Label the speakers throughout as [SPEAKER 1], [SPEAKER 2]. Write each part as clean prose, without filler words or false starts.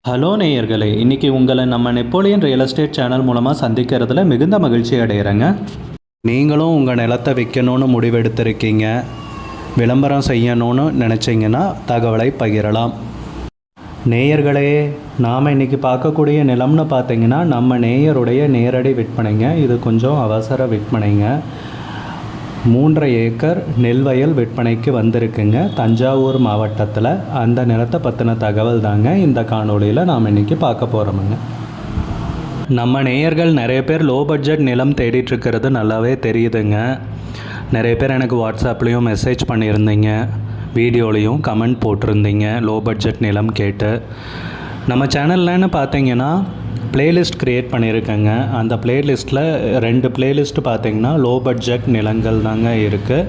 [SPEAKER 1] Hello நேயர்களே, இன்றைக்கி உங்களை நம்ம நெப்போலியன் ரியல் எஸ்டேட் சேனல் மூலமாக சந்திக்கிறதுல மிகுந்த மகிழ்ச்சி அடைகிறேங்க. நீங்களும் உங்கள் நிலத்தை விற்கணும்னு முடிவெடுத்திருக்கீங்க, விளம்பரம் செய்யணும்னு நினச்சிங்கன்னா தகவலை பகிரலாம். நேயர்களே, நாம் இன்றைக்கி பார்க்கக்கூடிய நிலம்னு பார்த்தீங்கன்னா நம்ம நேயருடைய நேரடி விற்பனைங்க. இது கொஞ்சம் அவசர விற்பனைங்க. 3.5 ஏக்கர் நெல் வயல் விற்பனைக்கு வந்திருக்குங்க தஞ்சாவூர் மாவட்டத்தில். அந்த நிலத்தை பற்றின தகவல் தாங்க இந்த காணொலியில் நாம் இன்றைக்கி பார்க்க போகிறோமுங்க. நம்ம நேயர்கள் நிறைய பேர் லோ பட்ஜெட் நிலம் தேடிட்டுருக்கிறது நல்லாவே தெரியுதுங்க. நிறைய பேர் எனக்கு வாட்ஸ்அப்லேயும் மெசேஜ் பண்ணியிருந்தீங்க, வீடியோலையும் கமெண்ட் போட்டிருந்தீங்க லோ பட்ஜெட் நிலம் கேட்டு. நம்ம சேனல்லன்னு பார்த்தீங்கன்னா பிளேலிஸ்ட் க்ரியேட் பண்ணியிருக்கேங்க. அந்த பிளேலிஸ்ட்டில் 2 பிளேலிஸ்ட்டு பார்த்திங்கன்னா லோ பட்ஜெட் நிலங்கள் தாங்க இருக்குது.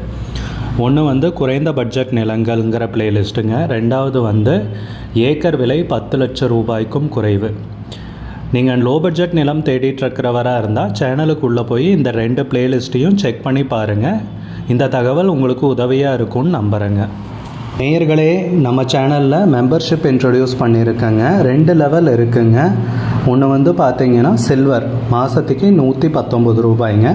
[SPEAKER 1] ஒன்று குறைந்த பட்ஜெட் நிலங்கள்ங்கிற பிளேலிஸ்ட்டுங்க. 2வது ஏக்கர் விலை 10 லட்சம் ரூபாய்க்கும் குறைவு. நீங்கள் லோ பட்ஜெட் நிலம் தேடிட்டுருக்கிறவராக இருந்தால் சேனலுக்குள்ளே போய் இந்த 2 பிளேலிஸ்ட்டையும் செக் பண்ணி பாருங்கள். இந்த தகவல் உங்களுக்கு உதவியாக இருக்கும்னு நம்புகிறேங்க. நேயர்களே, நம்ம சேனலில் மெம்பர்ஷிப் இன்ட்ரடியூஸ் பண்ணியிருக்கேங்க. 2 லெவல் இருக்குங்க. ஒன்று பார்த்தீங்கன்னா சில்வர், மாதத்துக்கு 119 ரூபாய்ங்க.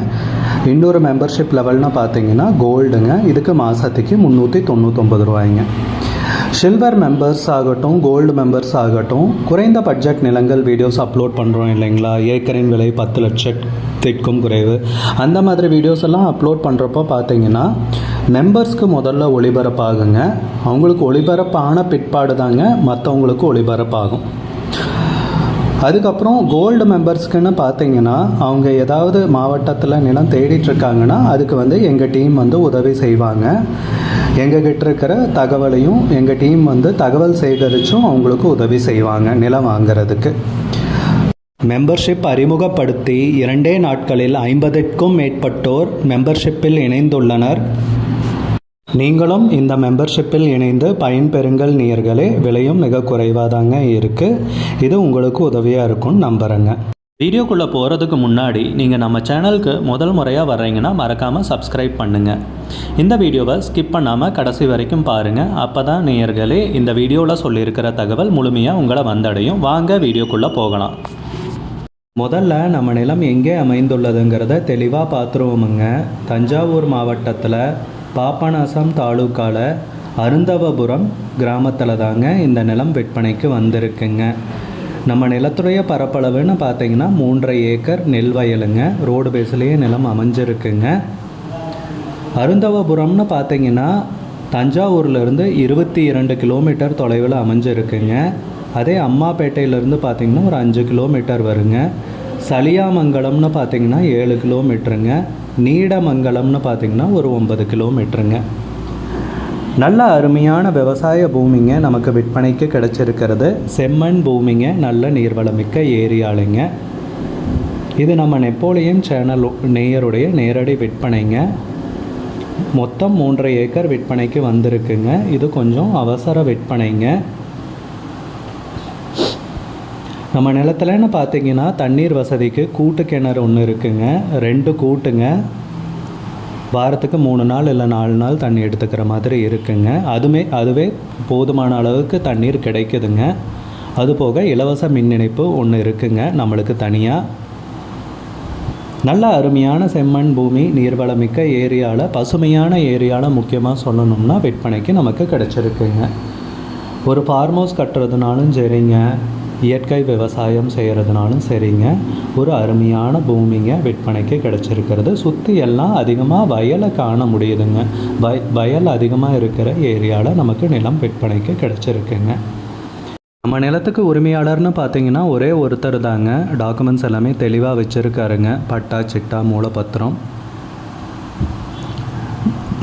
[SPEAKER 1] இன்னொரு மெம்பர்ஷிப் லெவல்னு பார்த்தீங்கன்னா கோல்டுங்க. இதுக்கு மாதத்துக்கு 399 ரூபாய்ங்க. சில்வர் மெம்பர்ஸ் ஆகட்டும், கோல்டு மெம்பர்ஸ் ஆகட்டும், குறைந்த பட்ஜெட் நிலங்கள் வீடியோஸ் அப்லோட் பண்ணுறோம் இல்லைங்களா, ஏக்கரின் விலை 10 லட்சத்திற்கும் குறைவு, அந்த மாதிரி வீடியோஸ் எல்லாம் அப்லோட் பண்ணுறப்போ பார்த்தீங்கன்னா மெம்பர்ஸ்க்கு முதல்ல ஒளிபரப்பாகுங்க. அவங்களுக்கு ஒளிபரப்பான பிற்பாடு தாங்க மற்றவங்களுக்கு ஒளிபரப்பாகும். அதுக்கப்புறம் கோல்டு மெம்பர்ஸ்க்குன்னு பார்த்தீங்கன்னா அவங்க ஏதாவது மாவட்டத்தில் நிலம் தேடிட்டுருக்காங்கன்னா அதுக்கு எங்கள் டீம் உதவி செய்வாங்க. எங்ககிட்ட இருக்கிற தகவலையும் எங்கள் டீம் தகவல் சேகரித்தும் அவங்களுக்கு உதவி செய்வாங்க நிலம் வாங்கிறதுக்கு. மெம்பர்ஷிப் அறிமுகப்படுத்தி 2 நாட்களில் 50க்கும் மேற்பட்டோர் மெம்பர்ஷிப்பில் இணைந்துள்ளனர். நீங்களும் இந்த மெம்பர்ஷிப்பில் இணைந்து பயன்பெறுங்கள் நேயர்களே. விலையும் மிக குறைவாக தாங்க இருக்குது. இது உங்களுக்கு உதவியாக இருக்கும்னு நம்புகிறேங்க. வீடியோக்குள்ளே போகிறதுக்கு முன்னாடி நீங்கள் நம்ம சேனலுக்கு முதல் முறையாக வர்றீங்கன்னா மறக்காமல் சப்ஸ்கிரைப் பண்ணுங்கள். இந்த வீடியோவை ஸ்கிப் பண்ணாமல் கடைசி வரைக்கும் பாருங்கள். அப்போ தான் நேயர்களே இந்த வீடியோவில் சொல்லியிருக்கிற தகவல் முழுமையாக உங்களை வந்தடையும். வாங்க வீடியோக்குள்ளே போகலாம். முதல்ல நம்ம நிலம் எங்கே அமைந்துள்ளதுங்கிறத தெளிவாக பார்த்துருவோமுங்க. தஞ்சாவூர் மாவட்டத்தில் பாபநாசம் தாலுக்காவில் அருந்தவபுரம் கிராமத்தில் தாங்க இந்த நிலம் விற்பனைக்கு வந்திருக்குங்க. நம்ம நிலத்துடைய பரப்பளவுன்னு பார்த்தீங்கன்னா 3.5 ஏக்கர் நெல் வயலுங்க. ரோடு பேஸ்லேயே நிலம் அமைஞ்சிருக்குங்க. அருந்தவபுரம்னு பார்த்தீங்கன்னா தஞ்சாவூர்லேருந்து 22 கிலோமீட்டர் தொலைவில் அமைஞ்சிருக்குங்க. அதே அம்மாப்பேட்டையிலேருந்து பார்த்திங்கன்னா ஒரு 5 கிலோமீட்டர் வருங்க. சலியாமங்கலம்னு பார்த்திங்கன்னா 7 கிலோமீட்டருங்க. நீடமங்கலம்னு பார்த்திங்கன்னா ஒரு 9 கிலோமீட்டருங்க. நல்ல அருமையான விவசாய பூமிங்க நமக்கு விற்பனைக்கு கிடச்சிருக்கிறது. செம்மண் பூமிங்க, நல்ல நீர்வளமிக்க ஏரியாளுங்க. இது நம்ம நெப்போலியன் சேனல் நேயருடைய நேரடி விற்பனைங்க. மொத்தம் 3.5 ஏக்கர் விற்பனைக்கு வந்திருக்குங்க. இது கொஞ்சம் அவசர விற்பனைங்க. நம்ம நிலத்துலன்னு பார்த்தீங்கன்னா தண்ணீர் வசதிக்கு கூட்டு கிணறு ஒன்று இருக்குங்க. 2 கூட்டுங்க. வாரத்துக்கு 3 நாள் இல்லை 4 நாள் தண்ணி எடுத்துக்கிற மாதிரி இருக்குங்க. அதுவே போதுமான அளவுக்கு தண்ணீர் கிடைக்குதுங்க. அதுபோக இலவச மின் இணைப்பு ஒன்று இருக்குங்க நம்மளுக்கு தனியாக. நல்ல அருமையான செம்மண் பூமி, நீர்வளமிக்க ஏரியாவில், பசுமையான ஏரியாவில் முக்கியமாக சொல்லணும்னா விற்பனைக்கு நமக்கு கிடச்சிருக்குங்க. ஒரு ஃபார்ம் ஹவுஸ் கட்டுறதுனாலும் சரிங்க, இயற்கை விவசாயம் செய்கிறதுனாலும் சரிங்க, ஒரு அருமையான பூமிங்க விற்பனைக்கு கிடச்சிருக்கிறது. சுற்றி எல்லாம் அதிகமாக வயலை காண முடியுதுங்க. வயல் அதிகமாக இருக்கிற ஏரியாவில் நமக்கு நிலம் விற்பனைக்கு கிடச்சிருக்குங்க. நம்ம நிலத்துக்கு உரிமையாளர்னு பார்த்தீங்கன்னா ஒரே ஒருத்தர் தாங்க. டாக்குமெண்ட்ஸ் எல்லாமே தெளிவாக வச்சுருக்காருங்க. பட்டா, சிட்டா, மூலப்பத்திரம்.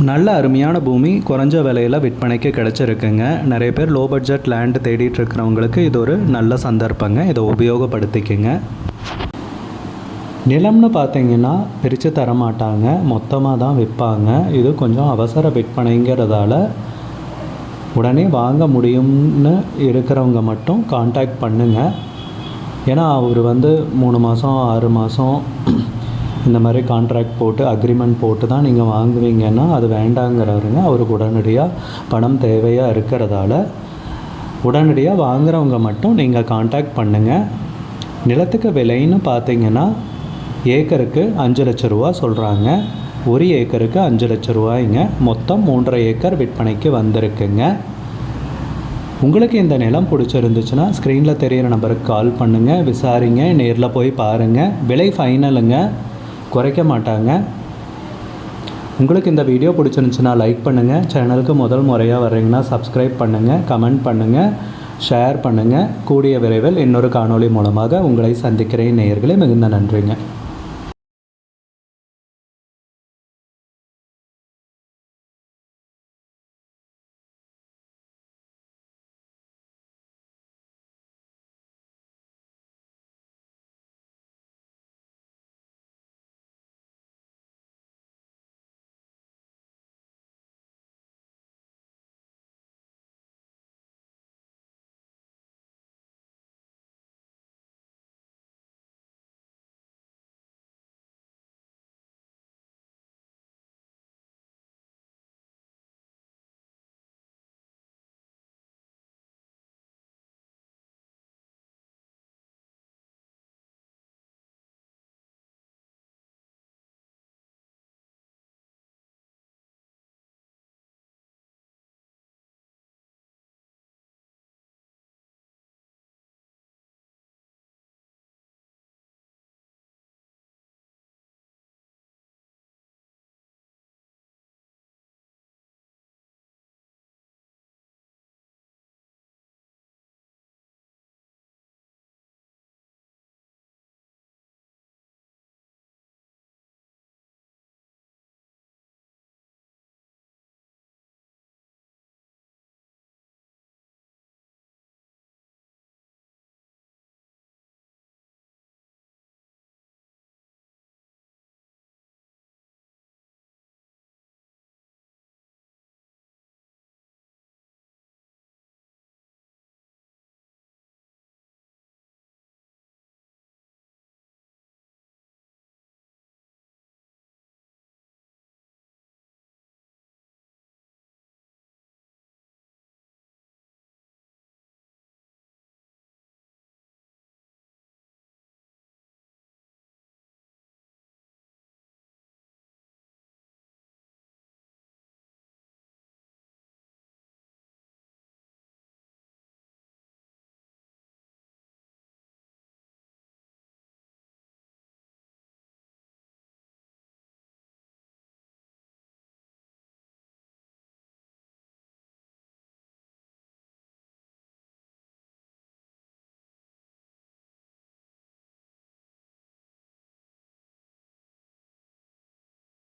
[SPEAKER 1] நல்ல அருமையான பூமி குறைஞ்ச விலையில் விற்பனைக்கு கிடச்சிருக்குங்க. நிறைய பேர் லோ பட்ஜெட் லேண்டு தேடிட்டு இருக்கிறவங்களுக்கு இது ஒரு நல்ல சந்தர்ப்பங்க. இதை உபயோகப்படுத்திக்கங்க. நிலம்னு பார்த்தீங்கன்னா பிரித்து தரமாட்டாங்க, மொத்தமாக தான் விற்பாங்க. இது கொஞ்சம் அவசர விற்பனைங்கிறதால உடனே வாங்க முடியும்னு இருக்கிறவங்க மட்டும் காண்டாக்ட் பண்ணுங்கள். ஏன்னா அவர் 3 மாதம் 6 மாதம் இந்த மாதிரி கான்ட்ராக்ட் போட்டு அக்ரிமெண்ட் போட்டு தான் நீங்கள் வாங்குவீங்கன்னா அது வேண்டாங்கிறாருங்க. அவருக்கு உடனடியாக பணம் தேவையாக இருக்கிறதால உடனடியாக வாங்குறவங்க மட்டும் நீங்கள் காண்டாக்ட் பண்ணுங்கள். நிலத்துக்கு விலைன்னு பார்த்தீங்கன்னா ஏக்கருக்கு 5 லட்ச ரூபா சொல்கிறாங்க. 1 ஏக்கருக்கு 5 லட்ச ரூபாய்ங்க. மொத்தம் 3.5 ஏக்கர் விற்பனைக்கு வந்திருக்குங்க. உங்களுக்கு இந்த நிலம் பிடிச்சிருந்துச்சுன்னா ஸ்க்ரீனில் தெரிகிற நம்பருக்கு கால் பண்ணுங்கள், விசாரிங்க, நேரில் போய் பாருங்கள். விலை ஃபைனலுங்க, குறைக்க மாட்டாங்க. உங்களுக்கு இந்த வீடியோ பிடிச்சிருந்துச்சுன்னா லைக் பண்ணுங்கள். சேனலுக்கு முதல் முறையாக வர்றீங்கன்னா சப்ஸ்கிரைப் பண்ணுங்கள், கமெண்ட் பண்ணுங்கள், ஷேர் பண்ணுங்கள். கூடிய விரைவில் இன்னொரு காணொளி மூலமாக உங்களை சந்திக்கிறேன் நேயர்களே. மிகுந்த நன்றிங்க.